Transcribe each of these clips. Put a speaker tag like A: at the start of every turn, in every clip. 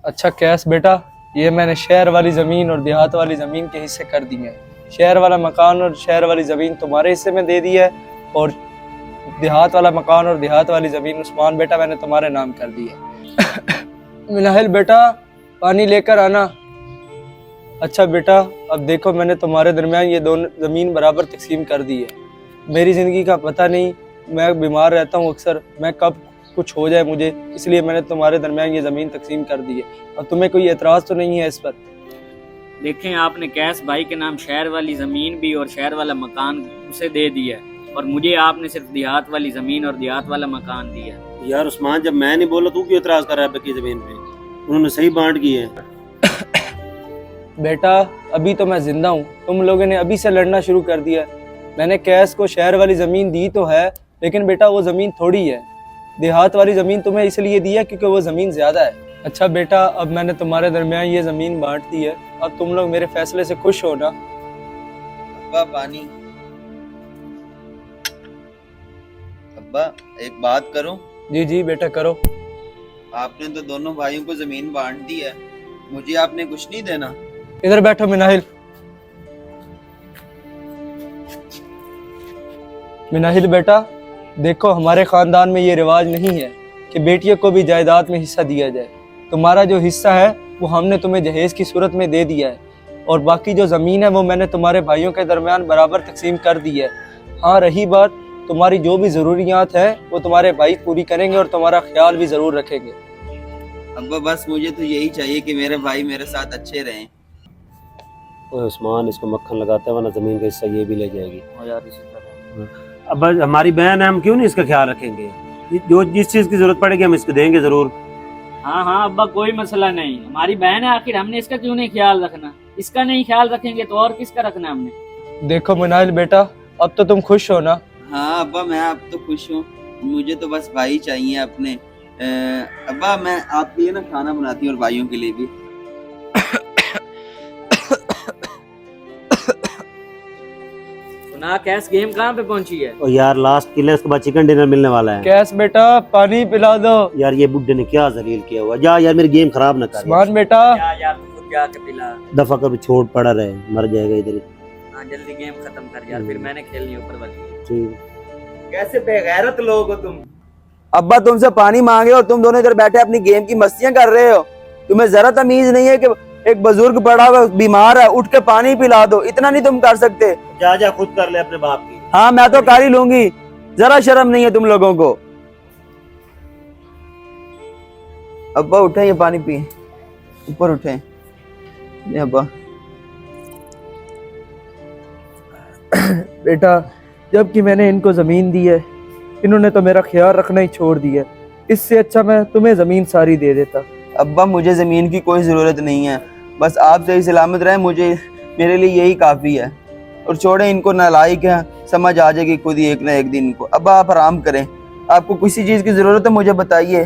A: अच्छा कैस बेटा, ये मैंने शहर वाली ज़मीन और देहात वाली ज़मीन के हिस्से कर दिए हैं। शहर वाला मकान और शहर वाली ज़मीन तुम्हारे हिस्से में दे दी है, और देहात वाला मकान और देहात वाली ज़मीन उस्मान बेटा मैंने तुम्हारे नाम कर दी है। मिनाहिल बेटा, पानी लेकर आना। अच्छा बेटा, अब देखो मैंने तुम्हारे दरमियान ये दोनों ज़मीन बराबर तकसीम कर दी है। मेरी ज़िंदगी का पता नहीं, मैं बीमार रहता हूँ अक्सर, मैं कब कुछ हो जाए मुझे, इसलिए मैंने तुम्हारे दरमियान ये ज़मीन तकसीम कर दी है। अब तुम्हें कोई एतराज़ तो नहीं है इस पर?
B: देखें, आपने कैस भाई के नाम शहर वाली ज़मीन भी और शहर वाला मकान उसे दे दिया, और मुझे आपने सिर्फ देहात वाली ज़मीन और देहात वाला मकान दिया।
C: यार उस्मान, जब मैं नहीं बोला तू क्यों एतराज़ कर रहा है बकी ज़मीन पे? उन्होंने सही बांट की है।
A: बेटा अभी तो मैं जिंदा हूँ, तुम लोगों ने अभी से लड़ना शुरू कर दिया। मैंने कैस को शहर वाली ज़मीन दी तो है, लेकिन बेटा वो ज़मीन थोड़ी है। देहात वाली ज़मीन तुम्हें इसलिए दी है क्योंकि वो ज़मीन ज़्यादा है। अच्छा बेटा, अब मैंने तुम्हारे दरमियान ये ज़मीन बांट दी है, अब तुम लोग मेरे फैसले से खुश हो ना?
D: अब्बा पानी। अब्बा एक बात करूं?
A: जी जी बेटा करो।
D: आपने तो दोनों भाइयों को जमीन बांट दी है, मुझे आपने कुछ नहीं देना?
A: इधर बैठो मिनाहिल। मिनाहिल बेटा, देखो हमारे ख़ानदान में ये रिवाज नहीं है कि बेटियों को भी जायदाद में हिस्सा दिया जाए। तुम्हारा जो हिस्सा है वो हमने तुम्हें जहेज की सूरत में दे दिया है, और बाकी जो ज़मीन है वो मैंने तुम्हारे भाइयों के दरमियान बराबर तकसीम कर दी है। हाँ, रही बात, तुम्हारी जो भी ज़रूरियात है वो तुम्हारे भाई पूरी करेंगे और तुम्हारा ख्याल भी ज़रूर रखेंगे।
D: अब्बा बस मुझे तो यही चाहिए कि मेरे भाई मेरे साथ अच्छे रहें।
C: उस्मान, इसको मक्खन लगाता है, वरना ज़मीन का हिस्सा ये भी ले जाएगी।
B: यार इसी तरह
C: अब हमारी बहन है, हम क्यों नहीं इसका ख्याल रखेंगे? जो जिस चीज़ की ज़रूरत पड़ेगी हम इसको देंगे ज़रूर।
B: हाँ हाँ अब्बा, कोई मसला नहीं, हमारी बहन है, आखिर हमने इसका क्यों नहीं ख्याल रखना? इसका नहीं ख्याल रखेंगे तो और किसका रखना हमने?
A: देखो मिनाहिल बेटा, अब तो तुम खुश हो ना?
D: हाँ अब्बा, मैं अब तो खुश हूँ, मुझे तो बस भाई चाहिए अपने। अब्बा मैं आपके लिए ना खाना बनाती हूँ और भाइयों के लिए भी।
B: सुना कैस, गेम कहाँ पे पहुंची है?
C: और यार लास्ट किल है, उसके बाद चिकन डिनर मिलने वाला है।
A: कैस बेटा, पानी पिला दो।
C: यार ये बुड्ढे ने क्या जलील किया हुआ। जा यार, मेरी गेम खराब ना कर
A: उस्मान बेटा,
B: यार तू खुद जाके पिला।
C: दफा कर, छोड़ पड़ा रहे, मर जाएगा इधर।
B: हाँ जल्दी गेम खत्म कर यार, फिर मैंने खेलनी ऊपर वाली।
C: ठीक।
D: कैसे बेगैरत लोग हो तुम।
E: अब्बा तुमसे पानी मांगे और तुम दोनों इधर बैठे अपनी गेम की मस्तियां कर रहे हो। तुम्हें जरा तमीज नहीं है कि एक बुजुर्ग पड़ा हुआ बीमार है, उठ के पानी पिला दो, इतना नहीं तुम कर सकते?
C: जा जा, खुद कर ले अपने बाप की।
E: हाँ मैं तो कर ही लूंगी, जरा शर्म नहीं है तुम लोगों को। अब्बा उठे, ये पानी पिए, ऊपर उठे। ये अब्बा।
A: बेटा जबकि मैंने इनको ज़मीन दी है, इन्होंने तो मेरा ख्याल रखना ही छोड़ दिया। इससे अच्छा मैं तुम्हें ज़मीन सारी दे देता।
E: अब्बा मुझे जमीन की कोई जरूरत नहीं है, बस आप सही सलामत रहे, मुझे मेरे लिए यही काफी है। और छोड़े इनको, नालायक है, समझ आ जाएगी खुद ही एक ना एक दिन इनको। अब्बा आप आराम करें, आपको किसी चीज की जरूरत है मुझे बताइए,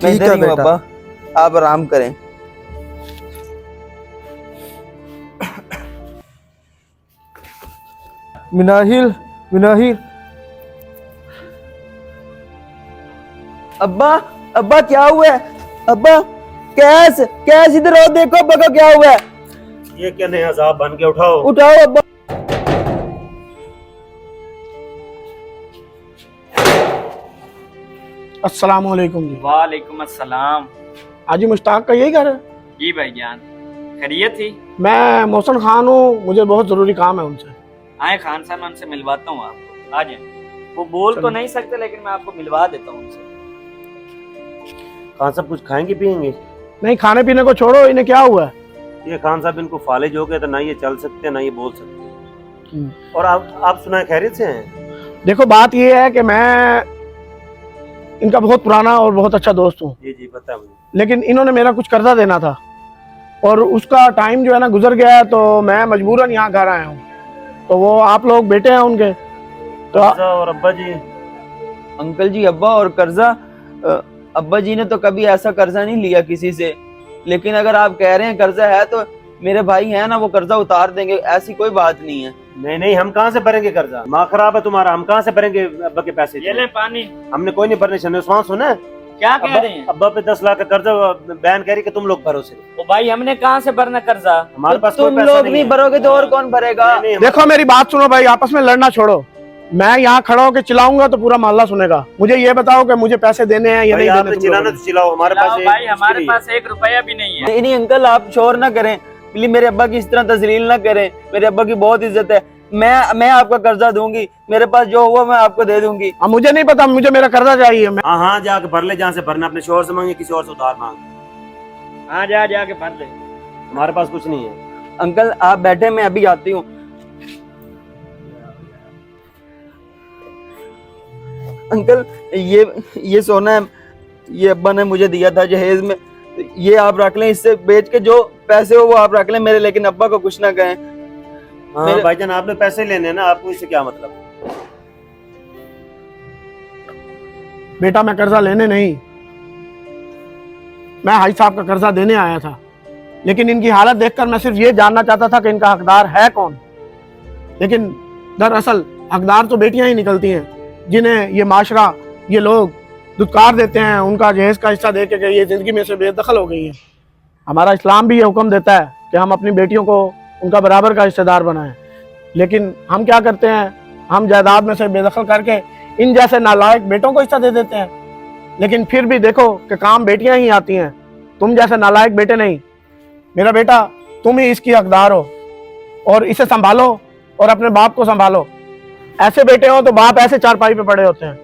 E: मैं इधर ही हूं। अब्बा आप आराम करें।
A: मिनाहिल, मिनाहिल।
E: अब्बा, अब्बा क्या हुआ है? अब्बा कैस, कैस इधर आओ, देखो अब्बा का क्या हुआ है।
C: ये क्या नया अजाब बन के उठाओ।
E: उठाओ अब्बा।
F: अस्सलाम वालेकुम जी।
B: वालेकुम अस्सलाम।
F: हाजी मुश्ताक का यही घर है?
B: जी भाईजान, खैरियत थी?
F: मैं मोहसिन खान हूँ, मुझे बहुत जरूरी काम है उनसे।
B: आए खान साहब, मैं उनसे मिलवाता हूँ आपको, आ जाए। वो बोल तो नहीं सकते, लेकिन मैं आपको मिलवा देता हूँ उनसे।
C: खान साहब कुछ खाएंगे पियेंगे?
F: नहीं, खाने पीने को छोड़ो, इन्हें क्या हुआ है?
C: ये खान साहब इनको फालिज हो गए, तो ना ये चल सकते ना ये बोल सकते। और आप सुना खैरियत से हैं?
F: देखो बात ये है कि मैं इनका बहुत पुराना और बहुत अच्छा दोस्त हूँ।
C: जी जी पता मुझे।
F: लेकिन इन्होंने मेरा कुछ कर्जा देना था, और उसका टाइम जो है ना गुजर गया है, तो मैं मजबूरन यहाँ घर आया हूँ। तो वो आप लोग बेटे हैं उनके, तो
C: और अब्बा जी?
E: अंकल जी, अब्बा और कर्जा, अब्बा जी ने तो कभी ऐसा कर्जा नहीं लिया किसी से, लेकिन अगर आप कह रहे हैं कर्जा है तो मेरे भाई हैं ना, वो कर्जा उतार देंगे, ऐसी कोई बात नहीं है।
C: नहीं नहीं, हम कहाँ से भरेंगे कर्जा? माँ खराब है तुम्हारा, हम कहाँ से भरेंगे अब्बा के पैसे?
B: ये ले पानी।
C: हमने कोई नहीं भरने। उस्मान सुना है?
B: क्या कह रहे हैं?
C: अब्बा पे 10 लाख का कर्जा बहन कह रही कि तुम लोग भरो सिर्फ।
B: ओ भाई हमने कहाँ से भरना कर्जा?
C: हमारे पास कोई
E: तुम
C: पैसा
E: लोग
C: नहीं
E: नहीं
C: है।
E: भरोगे तो और कौन भरेगा?
C: नहीं,
F: देखो मेरी बात सुनो भाई, आपस में लड़ना छोड़ो। मैं यहाँ खड़ा होकर चिल्लाऊंगा तो पूरा मोहल्ला सुनेगा। मुझे ये बताओ कि मुझे पैसे देने हैं या
C: भाई
F: नहीं
C: आपने
F: देने?
C: चिल्लाना तो चिल्लाओ, हमारे पास
B: भाई हमारे पास 1 रुपया भी नहीं है।
E: नहीं अंकल, आप शोर ना करें प्लीज, मेरे अब्बा की इस तरह तजलील ना करें। मेरे अब्बा की बहुत इज्जत है। मैं आपका कर्जा दूंगी, मेरे पास जो हुआ मैं आपको दे दूंगी।
F: अब मुझे नहीं पता, मुझे मेरा कर्जा चाहिए। मैं
C: हाँ हाँ जाके भर ले, जहाँ से भरना, अपने शोहर से मांगे, किसी और से उधार मांग।
B: हाँ जाके भर ले।
C: हमारे पास कुछ नहीं है।
E: अंकल आप बैठे, मैं अभी आती हूँ। अंकल ये सोना है, ये अब्बा ने मुझे दिया था जहेज में, ये आप रख लें। इससे बेच के जो पैसे हो वो आप रख लें मेरे, लेकिन अब्बा को कुछ ना कहें।
C: हाँ भाईजान आपने पैसे लेने हैं ना, आपको इससे क्या मतलब?
F: बेटा मैं कर्जा लेने नहीं, मैं हाई साहब का कर्जा देने आया था। लेकिन इनकी हालत देखकर मैं सिर्फ ये जानना चाहता था कि इनका हकदार है कौन। लेकिन दरअसल हकदार तो बेटियां ही निकलती हैं, जिन्हें ये माशरा, ये लोग दुत्कार देते हैं उनका जहेज का हिस्सा दे के ये जिंदगी में से बेदखल हो गई है। हमारा इस्लाम भी ये हुक्म देता है कि हम अपनी बेटियों को उनका बराबर का हिस्सेदार बनाएं। लेकिन हम क्या करते हैं, हम जायदाद में से बेदखल करके इन जैसे नालायक बेटों को हिस्सा दे देते हैं। लेकिन फिर भी देखो कि काम बेटियां ही आती हैं, तुम जैसे नालायक बेटे नहीं। मेरा बेटा तुम ही इसकी हकदार हो और इसे संभालो और अपने बाप को संभालो। ऐसे बेटे हो तो बाप ऐसे चारपाई पे पड़े होते हैं।